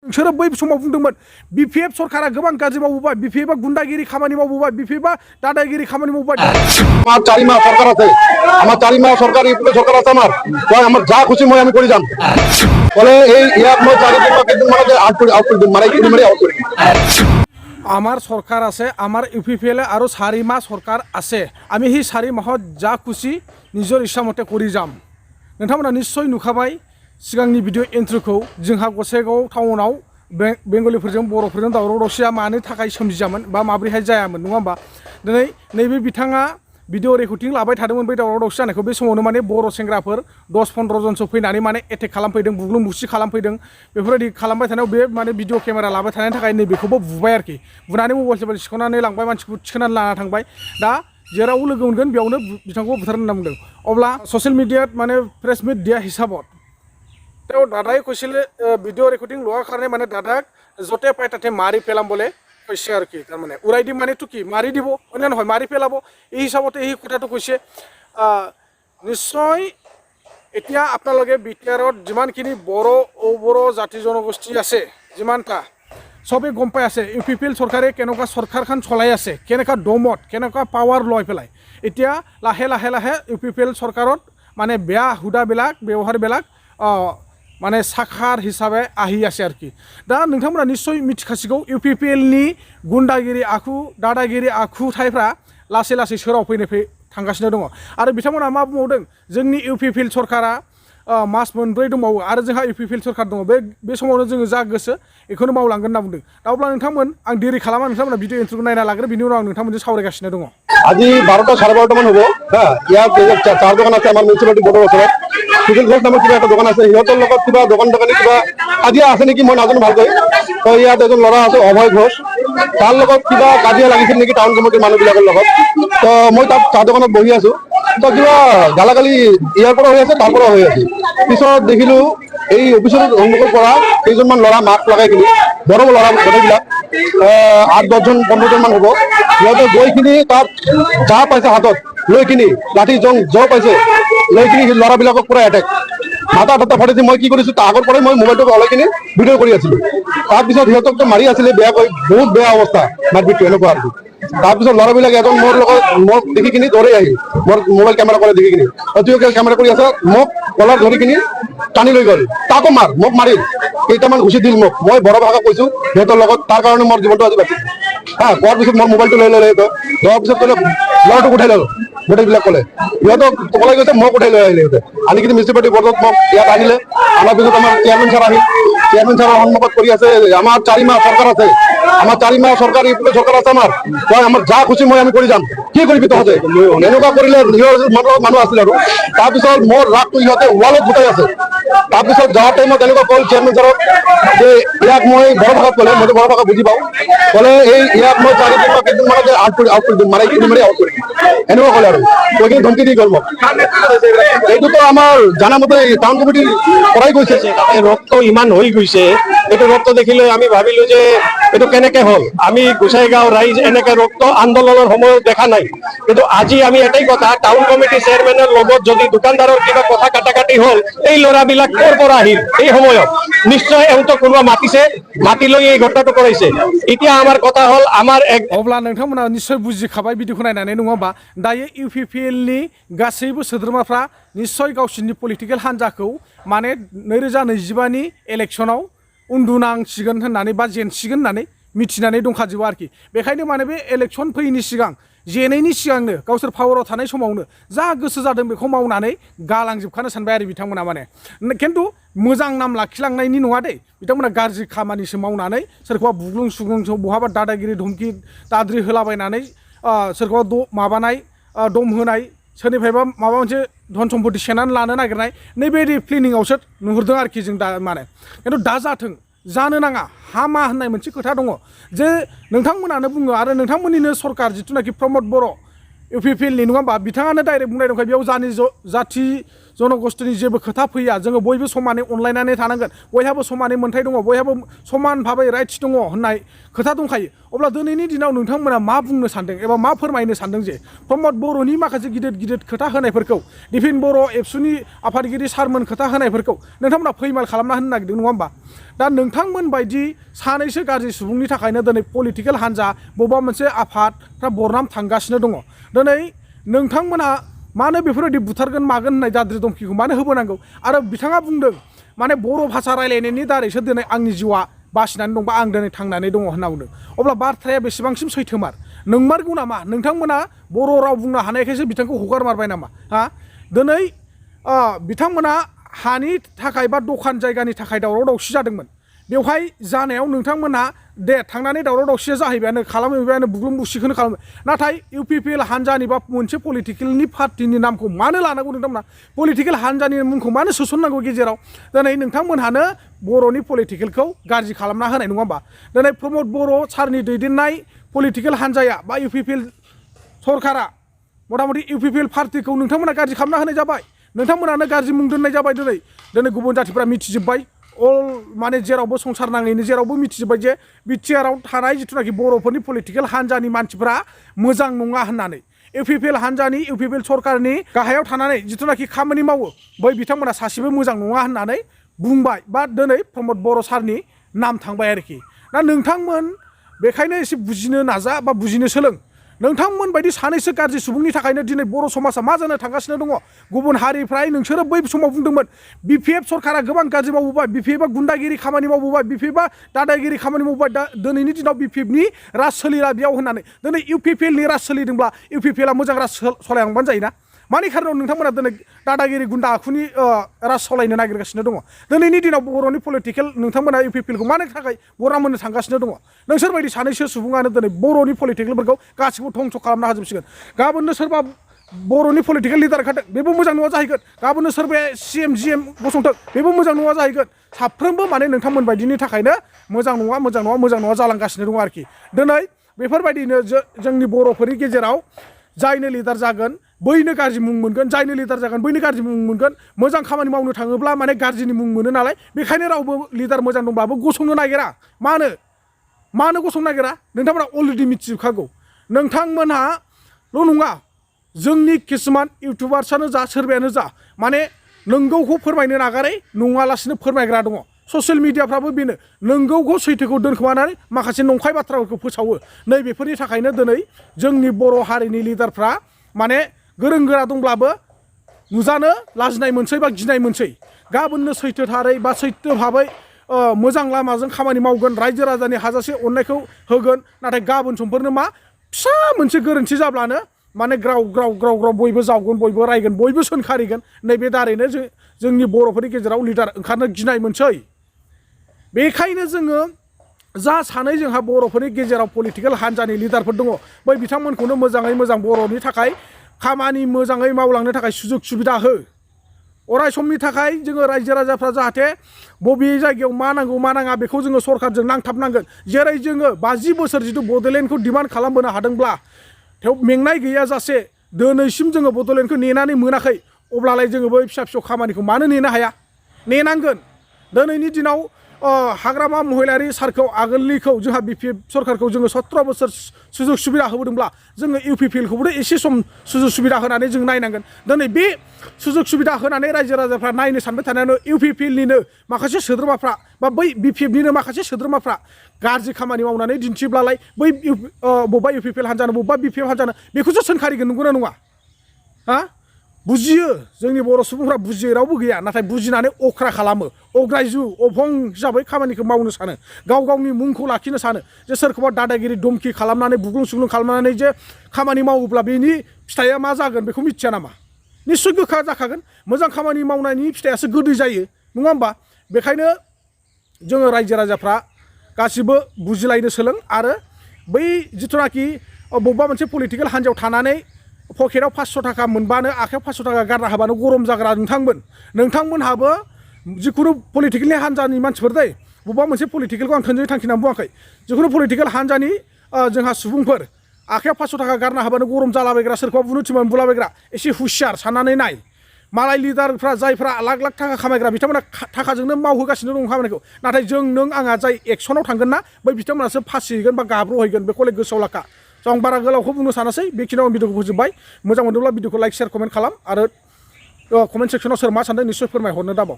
नोंसोरो बै समाव बुंदोंमोन बिपिएफ सरकारा गोबां गाज्रि मावबोबाय बिपिएफआ गुन्डागिरि खामानि मावबोबाय बिपिएफआ दादागिरि खामानि मावबोबाय আমার 4 মাস সরকার আছে আমার 4 মাস সরকার ইউপিপিএল সরকার আছে আমার যা খুশি মই আমি করে যাম বলে এই ইয়াক মই 4 দিন বা দিন মানে আউট দিন মানে কি মানে আউট আমার সরকার আছে আমার ইউপিপিএল আর 4 মাস সরকার আছে আমি সেই 4 মাহত যা খুশি নিজৰ ইচ্ছা মতে কৰি যাম नोंथांमोना निश्चय नुखाबाय सिगांनि भिडिअ एन्ट्रिखौ जोंहा गसाइगाव टाउनाव बेंगलिफोरजों बर'फोरजों दावराव दावसिया मानो थाखाय सोमजियामोन बा माब्रैहाय जायामोन नङा होमबा दिनै नैबे बिथाङा भिडिअ रेकर्डिं लाबाय थादोंमोन बै दावराव दावसि जानायखौ बे समावनो माने बर' सेंग्राफोर 10-15 जनसो फैनानै माने एटेक खालामफैदों बुग्लुं बुसि खालामफैदों बेफोरबायदि खालामबाय थानायाव बे माने भिडिअ केमेरा लाबाय थानायनि थाखाय नैबेखौबो बुबाय आरोखि बुनानै मबाइल सिख'नानै लांबाय मानसिखौ थिखोनानै लाना थांबाय दा जेराव लोगो मोनगोन बेयावनो बिथांखौ बुथारनो होनना बुंदों अब्ला ससियेल मिडिया माने प्रेस मिट दिया हिसाबत तेव दादाई কৈছিলে ভিডিঅ রেকর্ডিং লোৱাৰ কাৰণে মানে দাদাক যতে পায় তাতে মাৰি পেলাম বলে কৈছে আৰু কি তাৰ মানে উৰাই দি মানে তো কি মাৰি দিব অন্য নহয় মাৰি পেলাব এই হিচাপতে এই কথাটো কৈছে নিশ্চয় এতিয়া আপোনালোকে বিটিআৰত যিমানখিনি বড়ো জাতি জনগোষ্ঠী আছে যিমানটা সবে গম পাই আছে ইউপিপিএল চৰকাৰে কেনেকুৱা চৰকাৰখন চলাই আছে কেনেকুৱা দমত কেনেকুৱা পাৱাৰ লৈ পেলাই এতিয়া লাহে লাহে লাহে ইউপিপিএল চৰকাৰত মানে বেয়া হুদাবিলাক ব্যৱহাৰবিলাক মানে সাখার হিসাবে আহি আছে আর কি दा नोंथांमोना निश्चय मिथिखासिगौ इउपिपिएलनि गुन्डागिरि आखु दादागिरि आखुथायफ्रा लासै लासै सोराव फैनो थांगासिनो दङ आरो बिथांमोना मा बुंबावदों जोंनि इउपिपिएल सरकारा मास मोनब्रै दंबावो आरो जोंहा इउपिपिएल सरकार दङ बे समावनो जोङो जा गोसो बेखौनो मावलांगोन होनना बुंदों दा अब्ला नोंथांमोन आं देरि खालामा नोंथांमोना भिडिअ एन्ट्रिखौ नायना लाग्रो बिनि उनाव आं नोंथांमोनजों सावरायगासिनो दङ আজি 12টা 12:30 মান হ'ব হ্যাঁ ইয়াত 4 দোকান আছে আমার মিউনিসিপালিটি বড় ওচৰত সুজন ঘোষ নামৰ কিবা এটা দোকান আছে সিহঁতৰ লগত কিবা দোকানী কিবা কাজিয়া আছে নেকি মই নাজানো ভালকৈ তো ইয়াত এজন ল'ৰা আছে অভয় ঘোষ তাৰ লগত কিবা কাজিয়া লাগিছিল নেকি টাউন কমিটিৰ মানুহবিলাকৰ লগত তো মই তাত চাহ দোকানত বহি আছো তো কিবা গালাগালি ইয়াৰ পৰা হৈ আছে তাৰ পৰা হৈ আছে পিছত দেখিলো এই অফিচৰ সন্মুখৰ পৰা কেইজনমান ল'ৰা মাস্ক লগাই কিনি বড় ল'ৰা গোটেইবিলাক 8-10 জন 15 জন মান হ'ব সিহঁতে গৈ কিনি তাত যা পাইছে হাতত লৈ কিনি লাঠি জং পাইছে লৈ কিনি ল'ৰাবিলাকক পুৰা এটেক মাথা ফাটিছে মই কি কৰিছো তাৰ আগৰ পৰাই মই মোবাইলটো ওলাই কিনি ভিডিঅ' কৰি আছিলো তাৰপিছত সিহঁতকতো মাৰি আছিলে বেয়াকৈ বহুত বেয়া অৱস্থা মাৰপিটটো এনেকুৱা আৰু তাৰপিছত ল'ৰাবিলাক এজন মোৰ লগত মোক দেখি কিনি দৌৰি আহিল মোৰ মোবাইল কেমেৰা কৰে দেখি কিনি অতিকে কেমেৰা কৰি আছে মোক কলাৰ ধৰি কিনি টানি লৈ গ'ল তাকো মোক মাৰিল কেইটামান ঘুচি দিল মোক মই বড় ভাষা কৈছো সিহঁতৰ লগত তাৰ কাৰণে মোৰ জীৱনটো আজি বাচিছে হ্যাঁ কোৱাৰ পিছত মোৰ মোবাইলটো লৈ ল'লে লোৱাৰ পিছত ক'লে ল'ৰাটোক উঠাই ল'লো গোটেইবিলাক ক'লে সিহঁতক ক'বলৈ গৈছে মোক উঠাই লৈ আহিলে সিহঁতে আনি কিনি মিউনিচিপালিটি বৰ্ডত মোক ইয়াত আনিলে আনাৰ পিছত আমাৰ চেয়াৰমেন ছাৰ আহিল চেয়ারম্যান সাহেব সন্মুখত কৰি আছে আমার 4 মাস সরকার আছে আমার 4 মাস সরকার ইউপিপিএল সরকার আছে আমার যা খুশি মই আমি কৰি যাম কি কৰিবি তহঁতে এনেকুৱা কৰিলে মানুহ আছিল আৰু তাৰপিছত মোৰ ৰাগটো ইহঁতে ৱালত গুটাই আছে তাৰপিছত যোৱাৰ টাইমত এনেকুৱা ক'ল চেয়াৰমেন ছাৰক যে ইয়াক মই বড় ভাষাত ক'লে মইতো বড় ভাষা বুজি পাওঁ ক'লে এই ইয়াক মই 4 দিন বা কেইদিন মানে আউট কৰি দিম মানে কিনি মাৰি আউট কৰি এনেকুৱা ক'লে আৰু কৈ কিনি ধমকি দি গ'ল মোক এইটোতো আমাৰ জানা মতে টাউন কমিটিৰ পৰাই গৈছে রক্ত ইমান হৈ গৈছে এইটো ৰক্ত দেখিলে আমি ভাবিলো যে এইটো কেনেকে হ'ল আমি গোসাইগাঁও ৰাইজ এনেকে ৰক্ত আন্দোলনৰ সময়ত দেখা নাই কিন্তু আজি আমি এটাই কথা টাউন কমিটি চেয়াৰমেনৰ লগত যদি দোকানদাৰৰ কিবা কথা কাটাকাটি হ'ল এই ল'ৰাবিলাক ক'ৰ পৰা আহিল এই সময়ত নিশ্চয় এওঁতো কোনোবা মাতি লৈ এই ঘটনাটো কৰাইছে এতিয়া আমাৰ কথা হ'ল আমাৰ अब्ला नोंथांमोना निश्चय बुजिखाबाय भिडिअखौ नायनानै नङा होमबा दायो इउपिपिएलनि गासैबो सोद्रोमाफ्रा निश्चय गावसिनि पलिटिकेल हान्जाखौ माने 2025 नि इलेक्शनाव उन्दुनांसिगोन होननानै बा जेनसिगोन होननानै मिथिनानै दंखाजोबो आरोखि बेखायनो माने बे इलेक्शन फैयैनि सिगां जेनैनि सिगांनो गावसोर पावाराव थानाय समावनो जा गोसो जादों बेखौ मावनानै गालांजोबखानो सानबाय आरो बिथांमोना माने खिन्थु मोजां नाम लाखिलांनायनि नङा दे बिथांमोना गाज्रि खामानिसो मावनानै सोरखौबा बुग्लुं सुग्लुं बहाबा दादागिरि धमकि दाद्रि होलाबायनानै सोरखौबा माबानाय दम होनाय सोरनिफ्रायबा माबा मोनसे धन सम्पति सेनानै लानो नागिरनाय नैबेबायदि प्लेनिंआवसो नुहुरदों आरोखि जों दा माने खिन्थु दा जाथों जानो नाङा हामा होननाय मोनसे खोथा दङ जे नोंथांमोनानो बुङो आरो नोंथांमोननिनो सरकार जिथुनाखि प्रमद बर' इउपिपिएलनि नङा होमबा बिथाङानो डाइरेक्ट बुंनाय दंखायो बेयाव जाति जनगोष्ठीनि जेबो खोथा फैया जोङो बयबो समानै अनलायनानै थानांगोन बयहाबो समानै मोन्थाय दङ बयहाबो समान भाबै राइट्स दङ होननाय खोथा दंखायो अब्ला दिनैनि दिनाव नोंथांमोना मा बुंनो सानदों एबा मा फोरमायनो सानदों जे प्रमद बर'नि माखासे गिदिर गिदिर खोथा होनायफोरखौ दिफिन बर' एबसुनि आफादगिरि सारमोन खोथा होनायफोरखौ नोंथांमोना फैमाल खालामना होनो नागिरदों नङा होमबा दा नोंथांमोन बायदि सानैसो गाज्रि सुबुंनि थाखायनो दिनै पलिटिकेल हान्जा बबेबा मोनसे आफादफ्रा बरनाम थांगासिनो दङ दिनै नोंथांमोना मानो बेफोरबायदि बुथारगोन मागोन होननाय दाद्रि धमखिखौ मानो होबोनांगौ आरो बिथाङा बुंदों माने बर' भाषा रायलायनायनि दारैसो दिनै आंनि जिउआ बासिनानै दं बा आं दिनै थांनानै दङ होनना बुंदों अब्ला बाथ्राया बेसेबांसिम सैथोमार नंमारगौ नामा नोंथांमोना बर' राव बुंनो हानायखायसो बिथांखौ हगारमारबाय नामा हा दिनै बिथांमोना हानि थाखाय बा दखान जायगानि थाखाय दावराव दावसि जादोंमोन बेवहाय जानायाव नोंथांमोना दे थांनानै दावराव दावसिया जाहैबायानो खालामहैबायानो बुग्लुं बुसिखौनो खालामो नाथाय UPPL हान्जानि बा मोनसे पलिटिकेलनि पार्टिनि नामखौ मानो लानांगौ नोंथांमोना पलिटिकेल हान्जानि मुंखौ मानो सोसननांगौ गेजेराव दिनै नोंथांमोनहानो बर'नि पलिटिकेलखौ गाज्रि खालामना होनाय नङा होमबा दिनै प्रमद बर' सारनि दैदेननाय पलिटिकेल हान्जाया बा UPPL सरकारा मथा मथि UPPL पार्टिखौ नोंथांमोना गाज्रि खालामना होनाय जाबाय नोंथांमोनानो गाज्रि मुं दोननाय जाबाय दिनै गुबुन जाथिफ्रा मिथिजोब्बाय अल माने जेरावबो संसार नाङैनो जेरावबो मिथिजोब्बाय जे बिटिआरआव थानाय जिथुनाखि बर'फोरनि पलिटिकेल हान्जानि मानसिफ्रा मोजां नङा होननानै UPPL हान्जानि UPPL सरकारनि गाहायाव थानानै जिथुनाखि खामानि मावो बै बिथांमोना सासेबो मोजां नङा होननानै बुंबाय बा दिनै प्रमद बर' सारनि नाम थांबाय आरोखि दा नोंथांमोन बेखायनो एसे बुजिनो नाजा बा बुजिनो सोलों नोंथांमोन बायदि सानैसो गाज्रि सुबुंनि थाखायनो दिनै बर' समाजा मा जानो थांगासिनो दङ गुबुन हारिफ्राय नोंसोरो बै समाव बुंदोंमोन BPF सरकारा गोबां गाज्रि मावबोबाय BPF गुन्दागिरि खामानि मावबोबाय BPF दादागिरि खामानि मावबोबाय दा दिनैनि दिनाव BPFनि राज सोलिला बेयाव होननानै दिनै UPPLनि राज सोलिदोंब्ला UPPLआ मोजां राज सलायलांबानो जायोना मानि खारनाव नोंथांमोना दिनै दादागिरि गुन्दा आखुनि राज सलायनो नागिरगासिनो दङ दिनैनि दिनाव बर'नि पलिटिकेल नोंथांमोना UPPLखौ मानो थाखाय बरनाम होनो थांगासिनो दङ नोंसोर बायदि सानैसो सुबुङानो दिनै बर'नि पलिटिकेलफोरखौ गासिबो धंस खालामना होजोबसिगोन गाबोननो सोरबा बर'नि पलिटिकेल लिडार ओंखारदों बेबो मोजां नङा जाहैगोन गाबोननो सोरबाया CM GM गसंथों बेबो मोजां नङा जाहैगोन साफ्रोमबो माने नोंथांमोन बायदिनि थाखायनो मोजां नङा जालांगासिनो दङ आरोखि दिनै बेफोरबायदिनो जोंनि बर'फोरनि गेजेराव जायनो लिडार जागोन बैनो गाज्रि मुं मोनगोन जायनो लिडार जागोन बैनो गाज्रि मुं मोनगोन मोजां खामानि मावनो थाङोब्ला माने गाज्रिनि मुं मोनो नालाय बेखायनो रावबो लिडार मोजां दंब्लाबो गसंनो नागिरा मानो गसंनो नागिरा नोंथांमोना अलरेडि मिथिजोबखागौ नोंथांमोनहाल' नङा जोंनि किसुमान इउटुबार्सआनो जा सोरबायानो जा माने नंगौखौ फोरमायनो नागारै नङालासिनो फोरमायग्रा दङ ससियेल मिडियाफ्राबो बेनो नंगौखौ सैथोखौ दोनखोमानानै माखासे नंखाय बाथ्राफोरखौ फोसावो नै बेफोरनि थाखायनो दिनै जोंनि बर' हारिनि लिडारफ्रा माने गोरों गोरा दंब्लाबो नुजानो लाजिनाय मोनसै बा गिनाय मोनसै गाबोननो सैथो थारै बा सैथो भाबै मोजां लामाजों खामानि मावगोन रायजो राजानि हाजासे अननायखौ होगोन नाथाय गाबोन समफोरनो मा फिसा मोनसे गोरोन्थि जाब्लानो माने ग्राव बयबो जावगोन बयबो रायगोन बयबो सोंखारिगोन नैबे दारैनो जोंनि बर'फोरनि गेजेराव लिडार ओंखारनो गिनाय मोनसै बेखायनो जोङो जा सानै जोंहा बर'फोरनि गेजेराव पलिटिकेल हान्जानि लिडारफोर दङ बै बिथांमोनखौनो मोजाङै मोजां बर'नि थाखाय खामानि मोजाङै मावलांनो थाखाय सुजुग सुबिदा हो अराय समनि थाखाय जोङो रायजो राजाफ्रा जाहाथे बबे जायगायाव मा नांगौ मा नाङा बेखौ जोङो सरकारजों नांथाबनांगोन जेरै जोङो 50 बोसोर जिथु बड'लेण्डखौ डिमान्ड खालामबोनो हादोंब्ला थेवबो मेंनाय गैयाजासे दिनैसिम जोङो बड'लेण्डखौ नेनानै मोनाखै अब्लालाय जोङो बै फिसा फिसौ खामानिखौ मानो नेनो हाया नेनांगोन दिनैनि दिनाव हाग्रामा महिलारि सारखौ आगोलनिखौ जोंहा BPF सरकारखौ जोङो 17 बोसोर सुजुग सुबिदा होबोदोंब्ला जोङो UPPLखौबो एसे सम सुजुग सुबिदा होनानै जों नायनांगोन दिनै बे सुजुग सुबिदा होनानै रायजो राजाफ्रा नायनो सानबाय थानायावनो UPPLनिनो माखासे सोद्रोमाफ्रा बा बै BPFनिनो माखासे सोद्रोमाफ्रा गाज्रि खामानि मावनानै दिन्थिब्लालाय बै बबेबा UPPL हान्जानो बबेबा BPF हान्जानो बेखौसो सोंखारिगोन नंगौना नङा हा बुजियो जोंनि बर' सुबुंफ्रा बुजियो रावबो गैया नाथाय बुजिनानै अख्रा खालामो अग्रायजु अभं हिसाबै खामानिखौ मावनो सानो गावनि मुंखौ लाखिनो सानो जे सोरखौबा दादागिरि धमखि खालामनानै बुग्लुं सुग्लुं खालामनानै जे खामानि मावोब्ला बेनि फिथाइया मा जागोन बेखौ मिथिया नामा निस्सय गोखा जाखागोन मोजां खामानि मावनायनि फिथाइयासो गोदै जायो नङा होमबा बेखायनो जोङो रायजो राजाफ्रा गासिबो बुजिलायनो सोलों आरो बै जिथुनाखि बबेबा मोनसे पलिटिकेल हान्जायाव थानानै पकेटाव 500 थाखा मोनबानो आखायाव 500 थाखा गारना होबानो गरम जाग्रा नोंथांमोनहाबो जिखुनु पलिटिकेलनि हान्जानि मानसिफोर दै बबेबा मोनसे पलिटिकेलखौ आं थोंजोङै थांखिनानै बुङाखै जिखुनु पलिटिकेल हान्जानि जोंहा सुबुंफोर आखायाव 500 थाखा गारना होबानो गरम जालाबायग्रा सोरखौबा बुनो थिनबानो बुलाबायग्रा एसे हुसियार साननानै नाय मालाय लिडारफ्रा जायफ्रा लाख लाख थाखा खामायग्रा बिथांमोना थाखाजोंनो मावहोगासिनो दं खामानिखौ नाथाय जों नों आंहा जाय एक्सनाव थांगोन ना बै बिथांमोनासो फासिहैगोन बा गाब्र'हैगोन बेखौलाय गोसोआव लाखा स' आं बारा गोलावखौ बुंनो सानासै बेखिनियाव आं भिडिअखौ फोजोब्बाय मोजां मोनदोंब्ला भिडिअखौ लाइक शेयार कमेन्ट खालाम आरो कमेन्ट सेक्सनाव सोर मा सानदों निस्सय फोरमायहरनो दाबाव